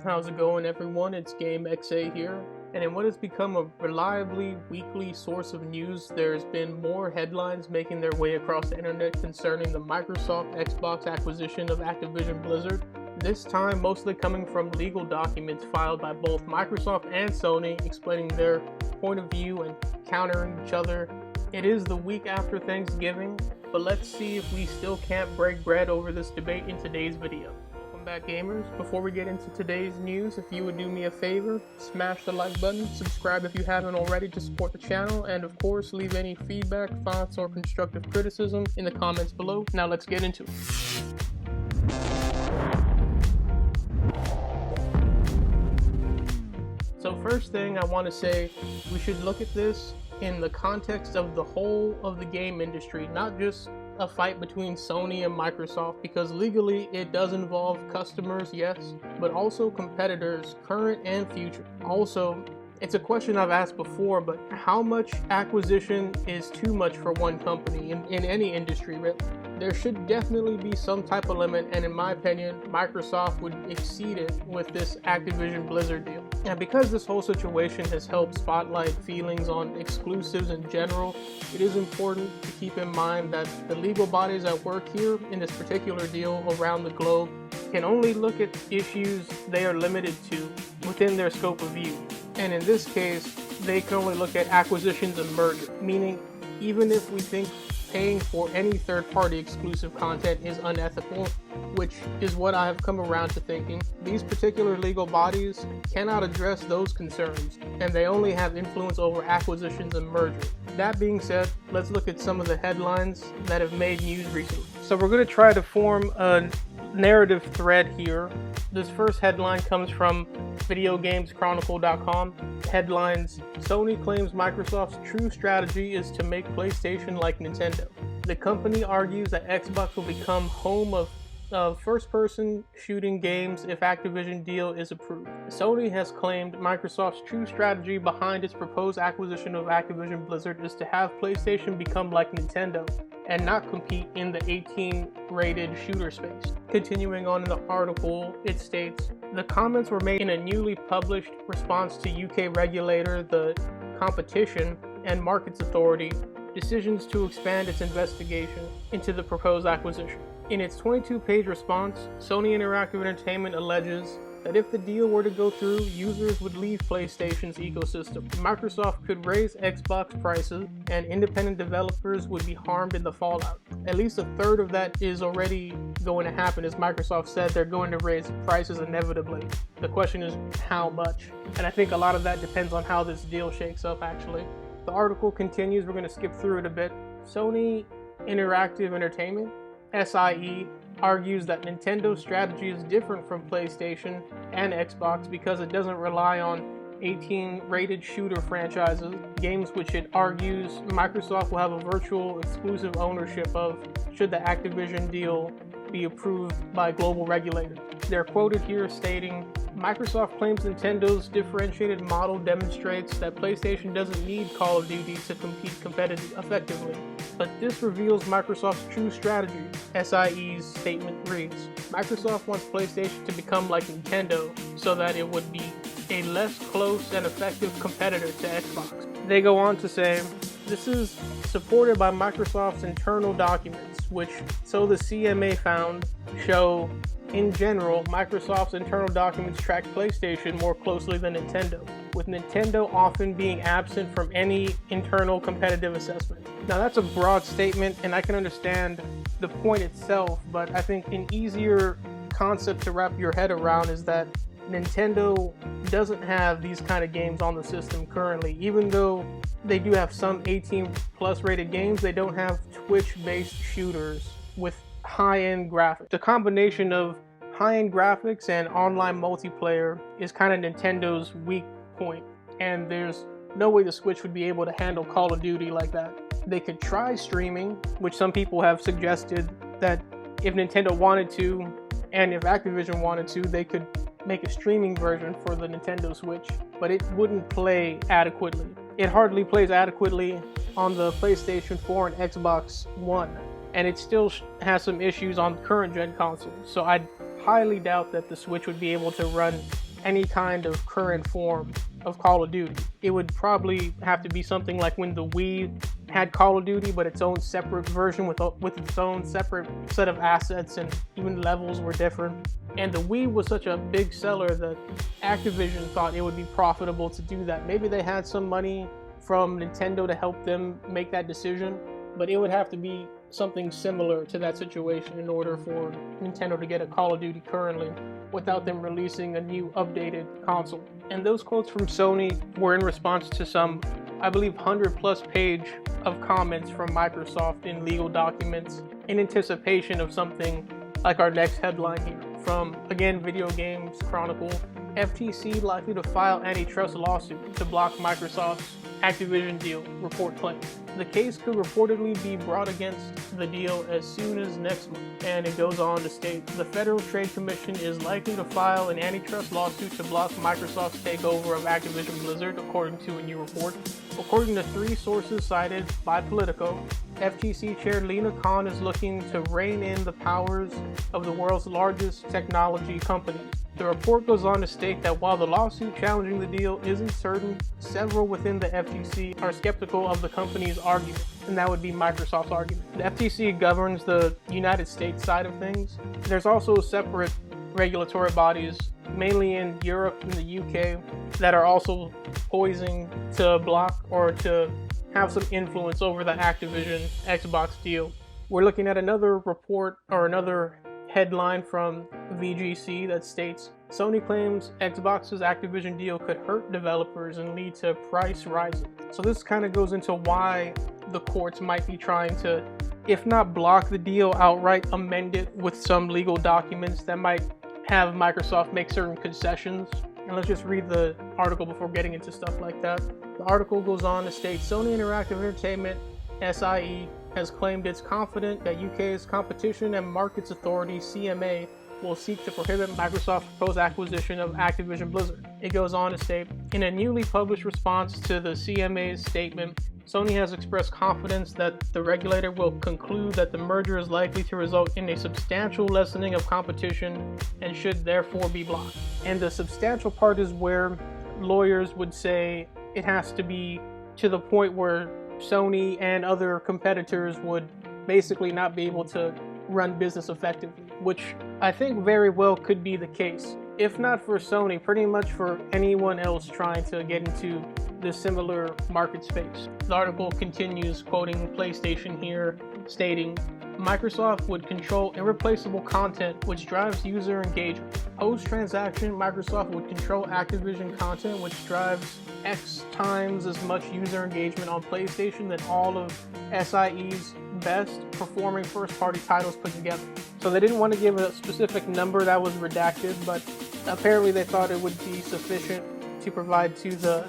How's it going, everyone? It's GameXA here, and in what has become a reliably weekly source of news, there's been more headlines making their way across the internet concerning the Microsoft Xbox acquisition of Activision Blizzard, this time mostly coming from legal documents filed by both Microsoft and Sony explaining their point of view and countering each other. It is the week after Thanksgiving, but let's see if we still can't break bread over this debate in today's video. Welcome back, gamers. Before we get into today's news, if you would do me a favor, smash the like button, subscribe if you haven't already to support the channel, and of course leave any feedback, thoughts, or constructive criticism in the comments below. Now let's get into it. So first thing I want to say, we should look at this in the context of the whole of the game industry, not just a fight between Sony and Microsoft, because legally it does involve customers, yes, but also competitors, current and future. Also, it's a question I've asked before, but how much acquisition is too much for one company in any industry, really? There should definitely be some type of limit, and in my opinion, Microsoft would exceed it with this Activision Blizzard deal. And because this whole situation has helped spotlight feelings on exclusives in general, it is important to keep in mind that the legal bodies that work here in this particular deal around the globe can only look at issues they are limited to within their scope of view. And in this case, they can only look at acquisitions and merger, meaning even if we think paying for any third-party exclusive content is unethical, which is what I have come around to thinking, these particular legal bodies cannot address those concerns, and they only have influence over acquisitions and merger. That being said, let's look at some of the headlines that have made news recently. So we're going to try to form a narrative thread here. This first headline comes from videogameschronicle.com. Headlines: Sony claims Microsoft's true strategy is to make PlayStation like Nintendo. The company argues that Xbox will become home of first-person shooting games if Activision deal is approved. Sony has claimed Microsoft's true strategy behind its proposed acquisition of Activision Blizzard is to have PlayStation become like Nintendo and not compete in the 18-rated shooter space. Continuing on in the article, it states, the comments were made in a newly published response to UK regulator, the Competition and Markets Authority, decisions to expand its investigation into the proposed acquisition. In its 22-page response, Sony Interactive Entertainment alleges that if the deal were to go through, users would leave PlayStation's ecosystem. Microsoft could raise Xbox prices, and independent developers would be harmed in the fallout. At least a third of that is already going to happen, as Microsoft said they're going to raise prices inevitably. The question is how much, and I think a lot of that depends on how this deal shakes up, actually. The article continues, we're going to skip through it a bit. Sony Interactive Entertainment, SIE, argues that Nintendo's strategy is different from PlayStation and Xbox because it doesn't rely on 18-rated shooter franchises, games which it argues Microsoft will have a virtual exclusive ownership of should the Activision deal be approved by global regulators. They're quoted here stating, Microsoft claims Nintendo's differentiated model demonstrates that PlayStation doesn't need Call of Duty to compete effectively. But this reveals Microsoft's true strategy. SIE's statement reads, Microsoft wants PlayStation to become like Nintendo so that it would be a less close and effective competitor to Xbox. They go on to say, this is supported by Microsoft's internal documents, which, so the CMA found, show in general, Microsoft's internal documents track PlayStation more closely than Nintendo, with Nintendo often being absent from any internal competitive assessment. Now that's a broad statement, and I can understand the point itself, but I think an easier concept to wrap your head around is that Nintendo doesn't have these kind of games on the system currently. Even though they do have some 18+ rated games, they don't have Twitch-based shooters with high-end graphics. The combination of high-end graphics and online multiplayer is kind of Nintendo's weak point, and there's no way the Switch would be able to handle Call of Duty like that. They could try streaming, which some people have suggested that if Nintendo wanted to, and if Activision wanted to, they could make a streaming version for the Nintendo Switch, but it wouldn't play adequately. It hardly plays adequately on the PlayStation 4 and Xbox One, and it still has some issues on current gen consoles, so I highly doubt that the Switch would be able to run any kind of current form of Call of Duty. It would probably have to be something like when the Wii had Call of Duty, but its own separate version with its own separate set of assets, and even levels were different. And the Wii was such a big seller that Activision thought it would be profitable to do that. Maybe they had some money from Nintendo to help them make that decision, but it would have to be something similar to that situation in order for Nintendo to get a Call of Duty currently without them releasing a new updated console. And those quotes from Sony were in response to some, I believe, 100+ page of comments from Microsoft in legal documents in anticipation of something like our next headline here. From, again, Video Games Chronicle, FTC likely to file antitrust lawsuit to block Microsoft's Activision deal, report claims. The case could reportedly be brought against the deal as soon as next month. And it goes on to state, the Federal Trade Commission is likely to file an antitrust lawsuit to block Microsoft's takeover of Activision Blizzard, according to a new report. According to 3 sources cited by Politico, FTC Chair Lina Khan is looking to rein in the powers of the world's largest technology companies. The report goes on to state that while the lawsuit challenging the deal isn't certain, several within the FTC are skeptical of the company's argument, and that would be Microsoft's argument. The FTC governs the United States side of things. There's also separate regulatory bodies, mainly in Europe and the UK, that are also poising to block or to have some influence over the Activision Xbox deal. We're looking at another report or another headline from VGC that states, Sony claims Xbox's Activision deal could hurt developers and lead to price rises. So this kind of goes into why the courts might be trying to, if not block the deal outright, amend it with some legal documents that might have Microsoft make certain concessions. And let's just read the article before getting into stuff like that. The article goes on to state, Sony Interactive Entertainment, SIE, has claimed it's confident that UK's Competition and Markets Authority, CMA, will seek to prohibit Microsoft's proposed acquisition of Activision Blizzard. It goes on to state, in a newly published response to the CMA's statement, Sony has expressed confidence that the regulator will conclude that the merger is likely to result in a substantial lessening of competition and should therefore be blocked. And the substantial part is where lawyers would say it has to be to the point where Sony and other competitors would basically not be able to run business effectively, which I think very well could be the case. If not for Sony, pretty much for anyone else trying to get into this similar market space. The article continues quoting PlayStation here, stating, Microsoft would control irreplaceable content which drives user engagement. Post-transaction, Microsoft would control Activision content which drives X times as much user engagement on PlayStation than all of SIE's best performing first-party titles put together. So they didn't want to give a specific number that was redacted, but apparently they thought it would be sufficient to provide to the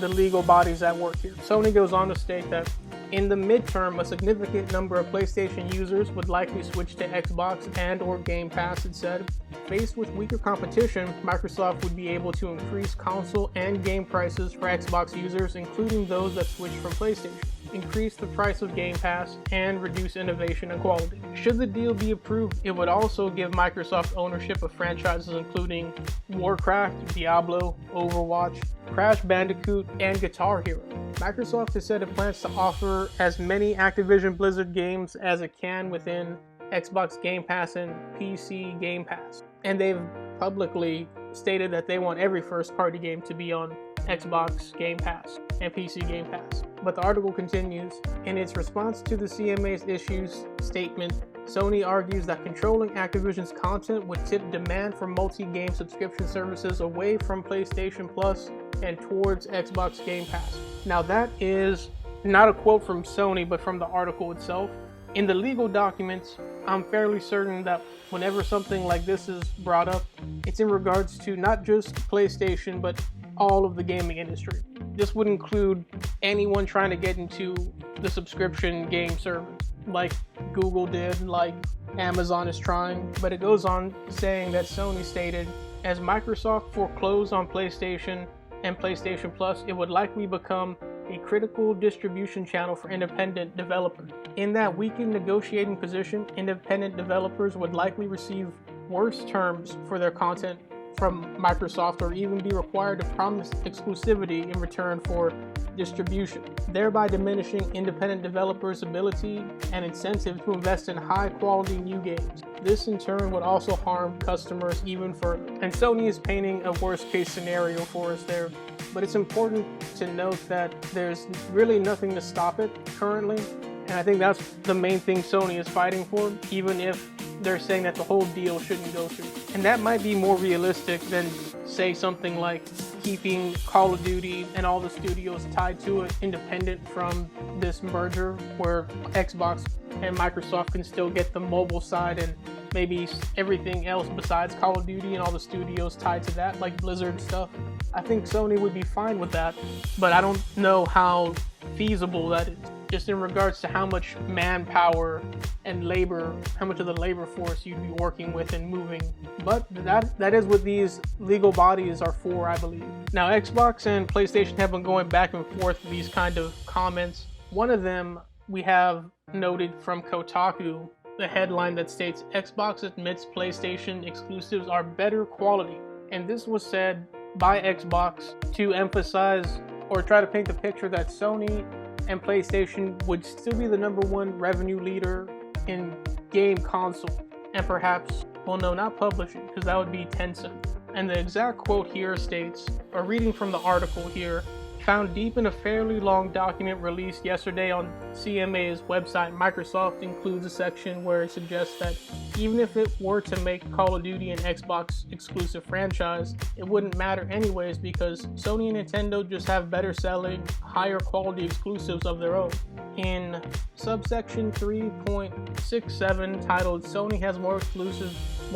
legal bodies that work here. Sony goes on to state that in the midterm, a significant number of PlayStation users would likely switch to Xbox and or Game Pass, it said. Faced with weaker competition, Microsoft would be able to increase console and game prices for Xbox users, including those that switch from PlayStation, increase the price of Game Pass, and reduce innovation and quality. Should the deal be approved, it would also give Microsoft ownership of franchises including Warcraft, Diablo, Overwatch, Crash Bandicoot, and Guitar Hero. Microsoft has said it plans to offer as many Activision Blizzard games as it can within Xbox Game Pass and PC Game Pass. And they've publicly stated that they want every first-party game to be on Xbox Game Pass and PC Game Pass. But the article continues, in its response to the CMA's issues statement, Sony argues that controlling Activision's content would tip demand for multi-game subscription services away from PlayStation Plus and towards Xbox Game Pass. Now that is not a quote from Sony, but from the article itself. In the legal documents, I'm fairly certain that whenever something like this is brought up, it's in regards to not just PlayStation, but all of the gaming industry. This would include anyone trying to get into the subscription game service, like Google did, like Amazon is trying. But it goes on saying that Sony stated, as Microsoft foreclosed on PlayStation and PlayStation Plus, it would likely become a critical distribution channel for independent developers. In that weakened negotiating position, independent developers would likely receive worse terms for their content from Microsoft or even be required to promise exclusivity in return for distribution, thereby diminishing independent developers' ability and incentive to invest in high-quality new games. This in turn would also harm customers even further. And Sony is painting a worst-case scenario for us there, but it's important to note that there's really nothing to stop it currently, and I think that's the main thing Sony is fighting for, even if they're saying that the whole deal shouldn't go through. And that might be more realistic than, say, something like keeping Call of Duty and all the studios tied to it independent from this merger, where Xbox and Microsoft can still get the mobile side and maybe everything else besides Call of Duty and all the studios tied to that, like Blizzard stuff. I think Sony would be fine with that, but I don't know how feasible that is, just in regards to how much manpower and labor, how much of the labor force you'd be working with and moving. But that is what these legal bodies are for, I believe. Now, Xbox and PlayStation have been going back and forth with these kind of comments. One of them we have noted from Kotaku, the headline that states, Xbox admits PlayStation exclusives are better quality. And this was said by Xbox to emphasize or try to paint the picture that Sony and PlayStation would still be the #1 revenue leader in game console, and perhaps, well, no, not publishing, because that would be Tencent. And the exact quote here states, or reading from the article here, found deep in a fairly long document released yesterday on CMA's website, Microsoft includes a section where it suggests that even if it were to make Call of Duty an Xbox exclusive franchise, it wouldn't matter anyways because Sony and Nintendo just have better selling, higher quality exclusives of their own. In subsection 3.67 titled Sony has more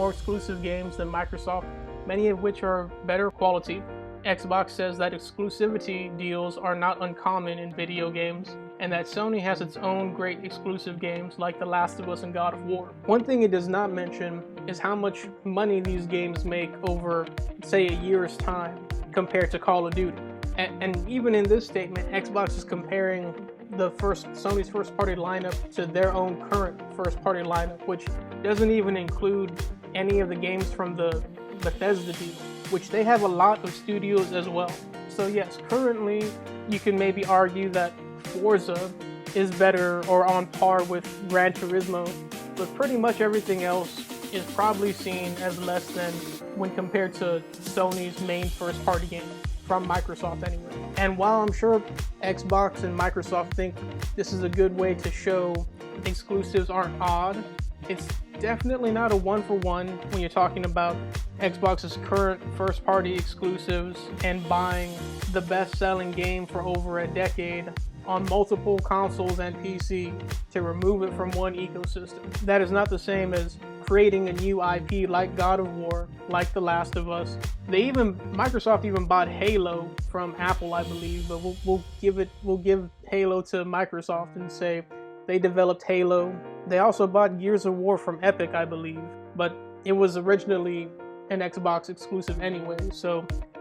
exclusive games than Microsoft, many of which are better quality, Xbox says that exclusivity deals are not uncommon in video games, and that Sony has its own great exclusive games like The Last of Us and God of War. One thing it does not mention is how much money these games make over, say, a year's time compared to Call of Duty. And even in this statement, Xbox is comparing Sony's first-party lineup to their own current first-party lineup, which doesn't even include any of the games from the Bethesda deal, which they have a lot of studios as well. So yes, currently you can maybe argue that Forza is better or on par with Gran Turismo, but pretty much everything else is probably seen as less than when compared to Sony's main first-party game, from Microsoft anyway. And while I'm sure Xbox and Microsoft think this is a good way to show exclusives aren't odd, it's definitely not a one-for-one when you're talking about Xbox's current first-party exclusives and buying the best-selling game for over a decade on multiple consoles and PC to remove it from one ecosystem. That is not the same as creating a new IP like God of War, like The Last of Us. Microsoft even bought Halo from Apple, I believe, but we'll give Halo to Microsoft and say they developed Halo. They also bought Gears of War from Epic, I believe, but it was originally an Xbox exclusive anyway,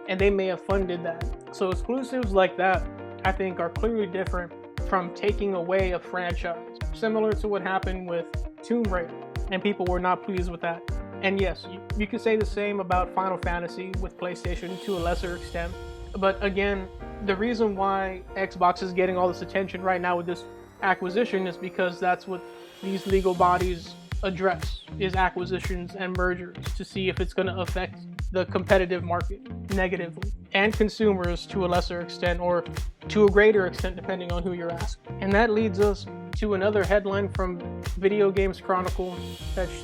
and they may have funded that. So exclusives like that, I think, are clearly different from taking away a franchise, similar to what happened with Tomb Raider, and people were not pleased with that. And yes, you could say the same about Final Fantasy with PlayStation to a lesser extent, but again, the reason why Xbox is getting all this attention right now with this acquisition is because that's what these legal bodies address, is acquisitions and mergers, to see if it's going to affect the competitive market negatively, and consumers to a lesser extent or to a greater extent depending on who you're asking. And that leads us to another headline from Video Games Chronicle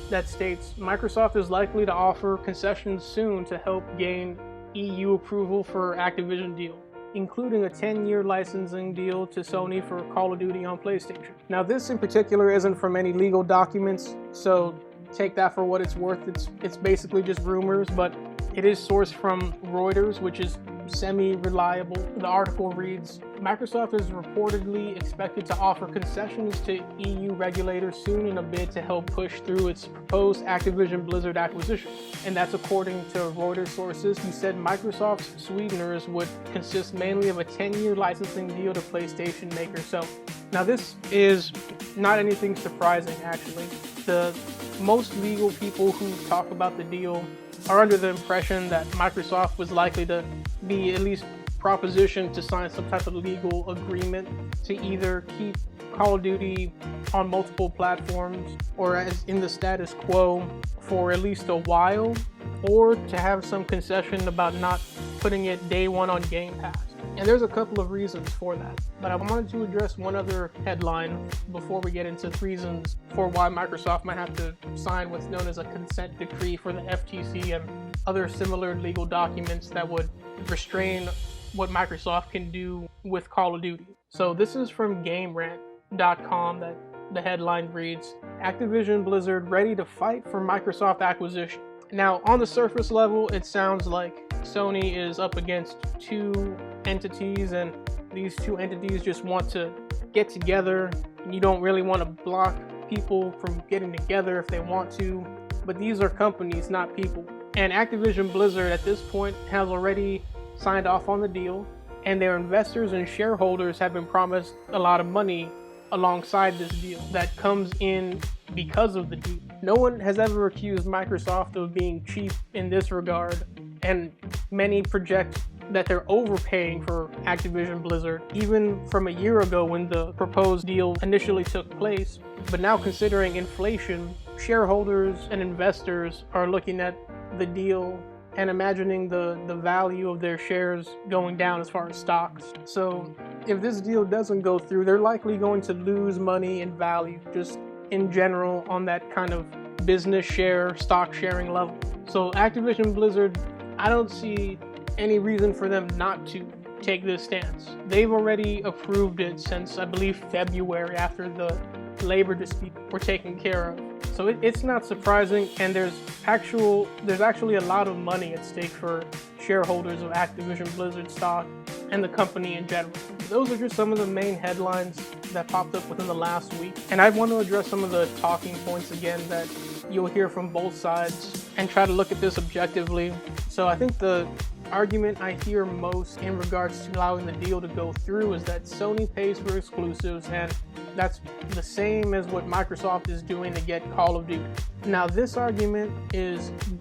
that states Microsoft is likely to offer concessions soon to help gain EU approval for Activision deal, including a 10-year licensing deal to Sony for Call of Duty on PlayStation. Now, this in particular isn't from any legal documents, so take that for what it's worth. It's basically just rumors, but it is sourced from Reuters, which is semi-reliable. The article reads, Microsoft is reportedly expected to offer concessions to EU regulators soon in a bid to help push through its proposed Activision Blizzard acquisition. And that's according to Reuters sources who said Microsoft's sweeteners would consist mainly of a 10-year licensing deal to PlayStation makers. So now this is not anything surprising, actually. The most legal people who talk about the deal are under the impression that Microsoft was likely to be at least propositioned to sign some type of legal agreement to either keep Call of Duty on multiple platforms or as in the status quo for at least a while, or to have some concession about not putting it day one on Game Pass. And there's a couple of reasons for that, but I wanted to address one other headline before we get into reasons for why Microsoft might have to sign what's known as a consent decree for the FTC and other similar legal documents that would restrain what Microsoft can do with Call of Duty. So this is from GameRant.com that the headline reads, Activision Blizzard ready to fight for Microsoft acquisition. Now, on the surface level, it sounds like Sony is up against two entities, and these two entities just want to get together, and you don't really want to block people from getting together if they want to, but these are companies, not people. And Activision Blizzard at this point has already signed off on the deal, and their investors and shareholders have been promised a lot of money alongside this deal that comes in because of the deal. No one has ever accused Microsoft of being cheap in this regard, and many project that they're overpaying for Activision Blizzard, even from a year ago when the proposed deal initially took place. But now, considering inflation, shareholders and investors are looking at the deal and imagining the value of their shares going down as far as stocks. So if this deal doesn't go through, they're likely going to lose money in value, just in general on that kind of business share, stock sharing level. So Activision Blizzard, I don't see any reason for them not to take this stance. They've already approved it since, I believe, February, after the labor dispute were taken care of. So it's not surprising, and there's actually a lot of money at stake for shareholders of Activision Blizzard stock and the company in general. Those are just some of the main headlines that popped up within the last week. And I want to address some of the talking points again that you'll hear from both sides and try to look at this objectively. So I think the argument I hear most in regards to allowing the deal to go through is that Sony pays for exclusives, and that's the same as what Microsoft is doing to get Call of Duty. Now, this argument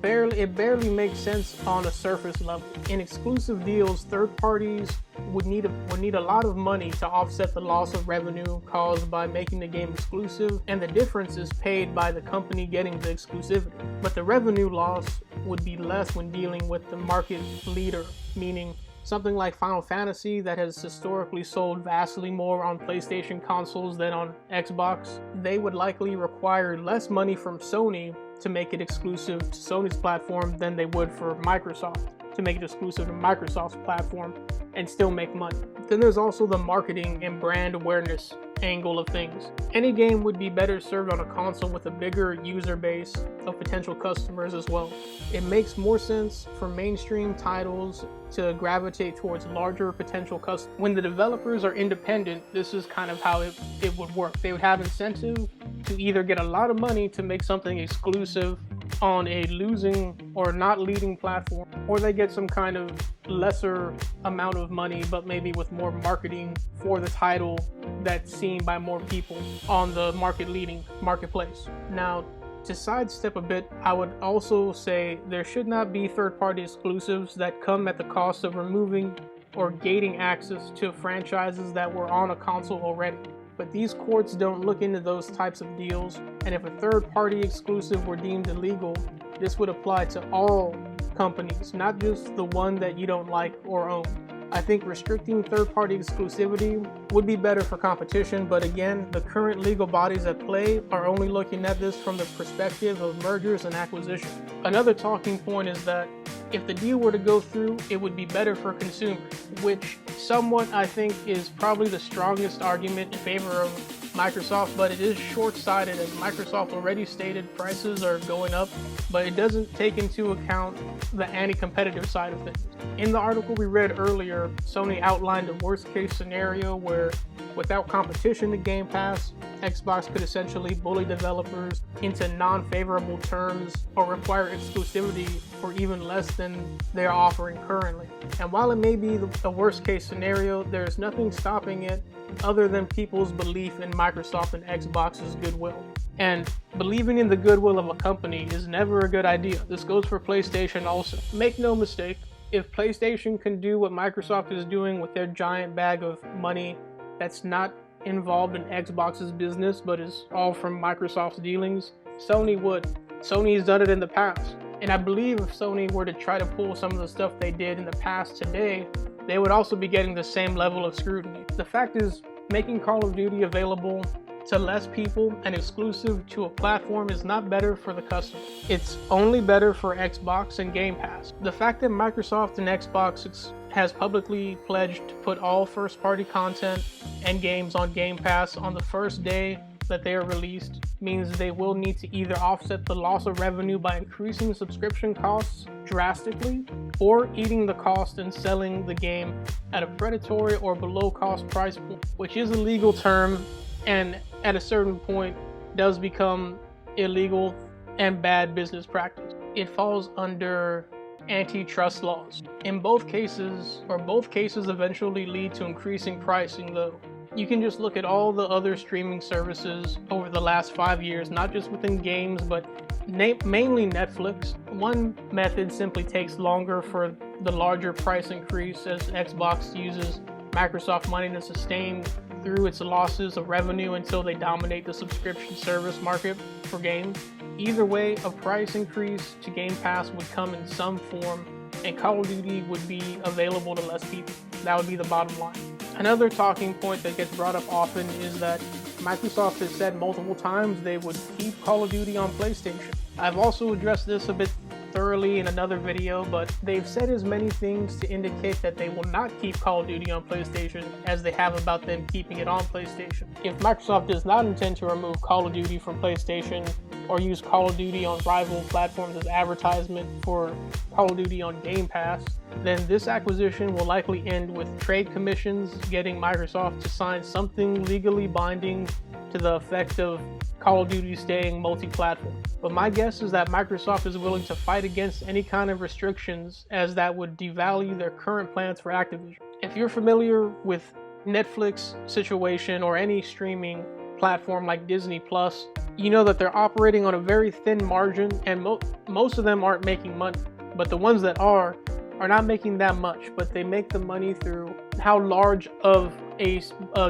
barely makes sense on a surface level. In exclusive deals, third parties would need a lot of money to offset the loss of revenue caused by making the game exclusive, and the difference is paid by the company getting the exclusivity. But the revenue loss would be less when dealing with the market leader, meaning something like Final Fantasy that has historically sold vastly more on PlayStation consoles than on Xbox. They would likely require less money from Sony to make it exclusive to Sony's platform than they would for Microsoft to make it exclusive to Microsoft's platform and still make money. Then there's also the marketing and brand awareness angle of things. Any game would be better served on a console with a bigger user base of potential customers as well. It makes more sense for mainstream titles to gravitate towards larger potential customers. When the developers are independent, this is kind of how it would work. They would have incentive to either get a lot of money to make something exclusive on a losing or not leading platform, or they get some kind of lesser amount of money but maybe with more marketing for the title that's seen by more people on the leading marketplace. Now, to sidestep a bit, I would also say there should not be third-party exclusives that come at the cost of removing or gating access to franchises that were on a console already. But these courts don't look into those types of deals, and if a third-party exclusive were deemed illegal, this would apply to all companies, not just the one that you don't like or own. I think restricting third-party exclusivity would be better for competition, but again, the current legal bodies at play are only looking at this from the perspective of mergers and acquisitions. Another talking point is that if the deal were to go through, it would be better for consumers, which somewhat I think is probably the strongest argument in favor of Microsoft, but it is short-sighted as Microsoft already stated prices are going up, but it doesn't take into account the anti-competitive side of things. In the article we read earlier, Sony outlined a worst-case scenario where, without competition to Game Pass, Xbox could essentially bully developers into non-favorable terms or require exclusivity for even less than they're offering currently. And while it may be the worst-case scenario, there's nothing stopping it other than people's belief in Microsoft and Xbox's goodwill. And believing in the goodwill of a company is never a good idea. This goes for PlayStation also. Make no mistake, if PlayStation can do what Microsoft is doing with their giant bag of money that's not involved in Xbox's business but is all from Microsoft's dealings, Sony would. Sony has done it in the past. And I believe if Sony were to try to pull some of the stuff they did in the past today, they would also be getting the same level of scrutiny. The fact is, making Call of Duty available to less people and exclusive to a platform is not better for the customer. It's only better for Xbox and Game Pass. The fact that Microsoft and Xbox has publicly pledged to put all first-party content and games on Game Pass on the first day that they are released means they will need to either offset the loss of revenue by increasing subscription costs drastically or eating the cost and selling the game at a predatory or below cost price point, which is a legal term and at a certain point does become illegal and bad business practice. It falls under antitrust laws. In both cases eventually lead to increasing pricing though. You can just look at all the other streaming services over the last 5 years, not just within games, but mainly Netflix. One method simply takes longer for the larger price increase as Xbox uses Microsoft money to sustain through its losses of revenue until they dominate the subscription service market for games. Either way, a price increase to Game Pass would come in some form, and Call of Duty would be available to less people. That would be the bottom line. Another talking point that gets brought up often is that Microsoft has said multiple times they would keep Call of Duty on PlayStation. I've also addressed this a bit thoroughly in another video, but they've said as many things to indicate that they will not keep Call of Duty on PlayStation as they have about them keeping it on PlayStation. If Microsoft does not intend to remove Call of Duty from PlayStation or use Call of Duty on rival platforms as advertisement for Call of Duty on Game Pass, then this acquisition will likely end with trade commissions getting Microsoft to sign something legally binding to the effect of Call of Duty staying multi-platform. But my guess is that Microsoft is willing to fight against any kind of restrictions, as that would devalue their current plans for Activision. If you're familiar with Netflix situation or any streaming platform like Disney Plus, you know that they're operating on a very thin margin, and most of them aren't making money. But the ones that are not making that much, but they make the money through how large of a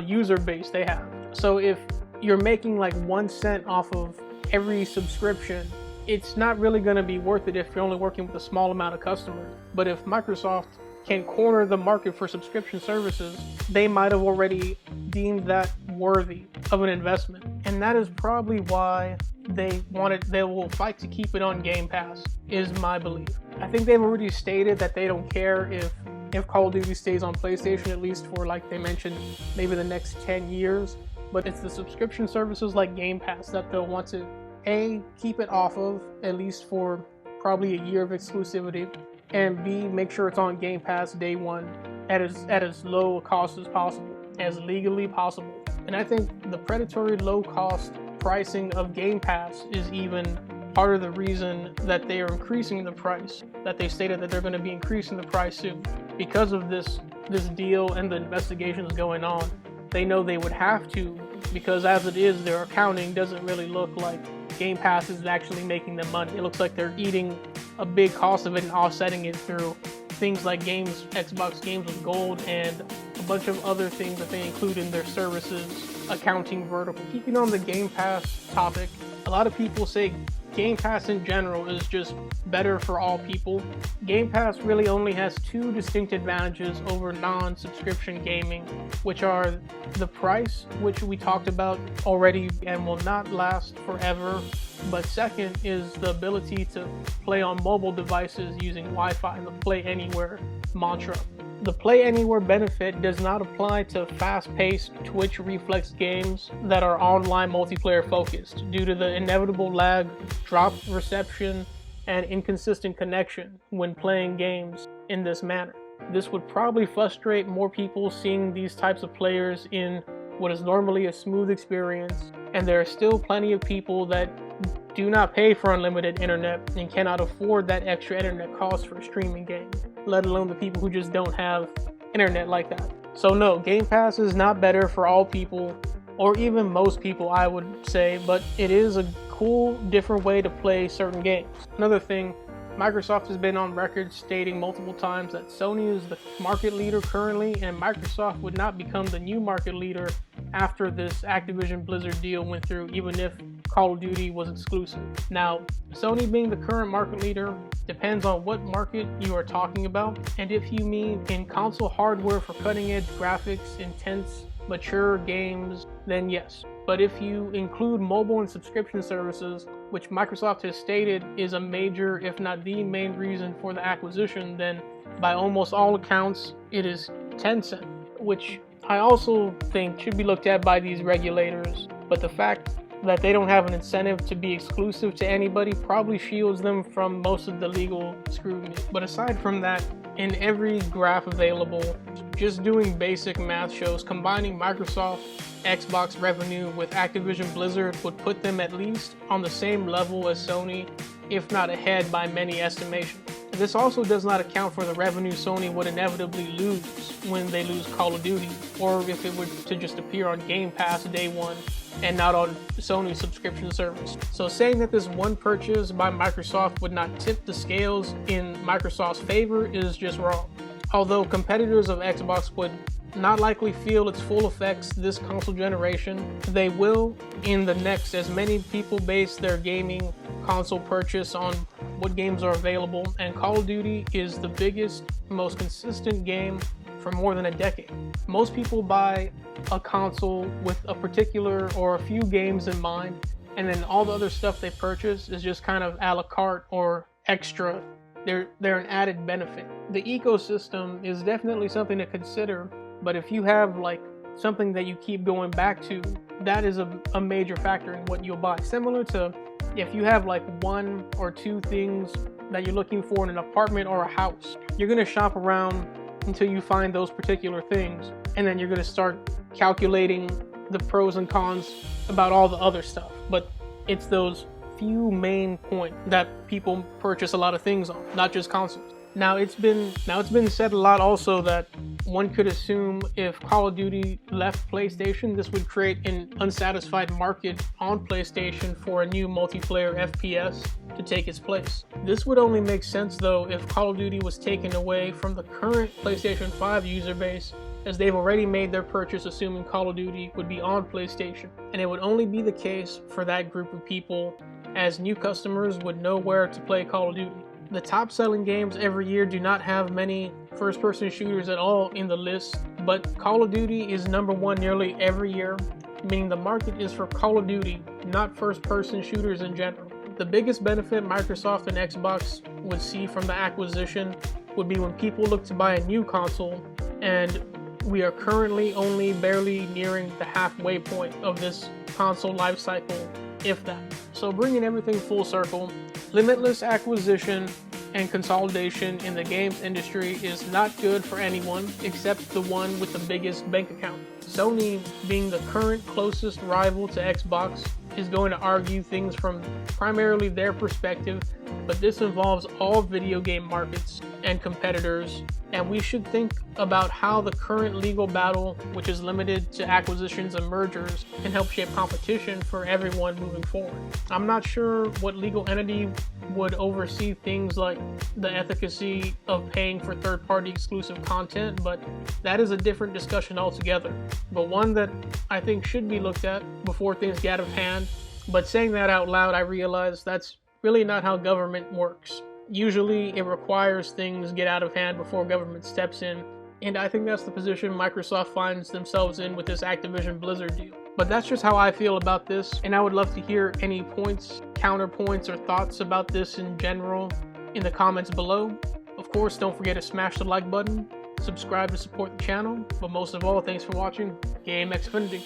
user base they have. So if you're making like 1 cent off of every subscription, it's not really going to be worth it if you're only working with a small amount of customers. But if Microsoft can corner the market for subscription services, they might have already deemed that worthy of an investment. And that is probably why they will fight to keep it on Game Pass, is my belief. I think they've already stated that they don't care if Call of Duty stays on PlayStation, at least for, like they mentioned, maybe the next 10 years. But it's the subscription services like Game Pass that they'll want to A, keep it off of, at least for probably a year of exclusivity, and B, make sure it's on Game Pass day one at as low a cost as possible, as legally possible. And I think the predatory low cost pricing of Game Pass is even part of the reason that they are increasing the price, that they stated that they're going to be increasing the price soon. Because of this deal and the investigations going on, they know they would have to, because as it is, their accounting doesn't really look like Game Pass is actually making them money. It looks like they're eating a big cost of it and offsetting it through things like Xbox Games with Gold and a bunch of other things that they include in their services accounting vertical. Keeping on the Game Pass topic, a lot of people say Game Pass in general is just better for all people. Game Pass really only has two distinct advantages over non-subscription gaming, which are the price, which we talked about already and will not last forever. But second is the ability to play on mobile devices using Wi-Fi, and the Play Anywhere mantra. The Play Anywhere benefit does not apply to fast-paced Twitch reflex games that are online multiplayer focused due to the inevitable lag, dropped reception, and inconsistent connection when playing games in this manner. This would probably frustrate more people seeing these types of players in what is normally a smooth experience, and there are still plenty of people that do not pay for unlimited internet and cannot afford that extra internet cost for a streaming game, let alone the people who just don't have internet like that. So no, Game Pass is not better for all people or even most people, I would say, but it is a cool, different way to play certain games. Another thing, Microsoft has been on record stating multiple times that Sony is the market leader currently, and Microsoft would not become the new market leader after this Activision Blizzard deal went through, even if Call of Duty was exclusive. Now, Sony being the current market leader depends on what market you are talking about, and if you mean in console hardware for cutting-edge graphics, intense, mature games, then yes. But if you include mobile and subscription services, which Microsoft has stated is a major, if not the main reason for the acquisition, then by almost all accounts, it is Tencent, which I also think should be looked at by these regulators. But the fact that they don't have an incentive to be exclusive to anybody probably shields them from most of the legal scrutiny. But aside from that, in every graph available, just doing basic math shows combining Microsoft Xbox revenue with Activision Blizzard would put them at least on the same level as Sony, if not ahead by many estimations. This also does not account for the revenue Sony would inevitably lose when they lose Call of Duty, or if it were to just appear on Game Pass day one and not on Sony's subscription service. So saying that this one purchase by Microsoft would not tip the scales in Microsoft's favor is just wrong. Although competitors of Xbox would not likely feel its full effects this console generation, they will in the next, as many people base their gaming console purchase on what games are available, and Call of Duty is the biggest, most consistent game for more than a decade. Most people buy a console with a particular or a few games in mind, and then all the other stuff they purchase is just kind of a la carte or extra. They're an added benefit. The ecosystem is definitely something to consider, but if you have like something that you keep going back to, that is a major factor in what you'll buy. Similar to if you have like one or two things that you're looking for in an apartment or a house, you're gonna shop around until you find those particular things, and then you're gonna start calculating the pros and cons about all the other stuff. But it's those few main points that people purchase a lot of things on, not just consoles. Now it's been said a lot also that one could assume if Call of Duty left PlayStation, this would create an unsatisfied market on PlayStation for a new multiplayer FPS to take its place. This would only make sense though if Call of Duty was taken away from the current PlayStation 5 user base, as they've already made their purchase assuming Call of Duty would be on PlayStation, and it would only be the case for that group of people, as new customers would know where to play Call of Duty. The top selling games every year do not have many first-person shooters at all in the list, but Call of Duty is number one nearly every year, meaning the market is for Call of Duty, not first-person shooters in general. The biggest benefit Microsoft and Xbox would see from the acquisition would be when people look to buy a new console, and we are currently only barely nearing the halfway point of this console life cycle, if that. So bringing everything full circle, limitless acquisition and consolidation in the games industry is not good for anyone except the one with the biggest bank account. Sony, being the current closest rival to Xbox, is going to argue things from primarily their perspective, but this involves all video game markets and competitors, and we should think about how the current legal battle, which is limited to acquisitions and mergers, can help shape competition for everyone moving forward. I'm not sure what legal entity would oversee things like the efficacy of paying for third-party exclusive content, but that is a different discussion altogether, but one that I think should be looked at before things get out of hand. But saying that out loud, I realize that's really not how government works. Usually it requires things get out of hand before government steps in, and I think that's the position Microsoft finds themselves in with this Activision Blizzard deal. But that's just how I feel about this, and I would love to hear any points, counterpoints, or thoughts about this in general in the comments below. Of course, don't forget to smash the like button, subscribe to support the channel, but most of all, thanks for watching GameXA.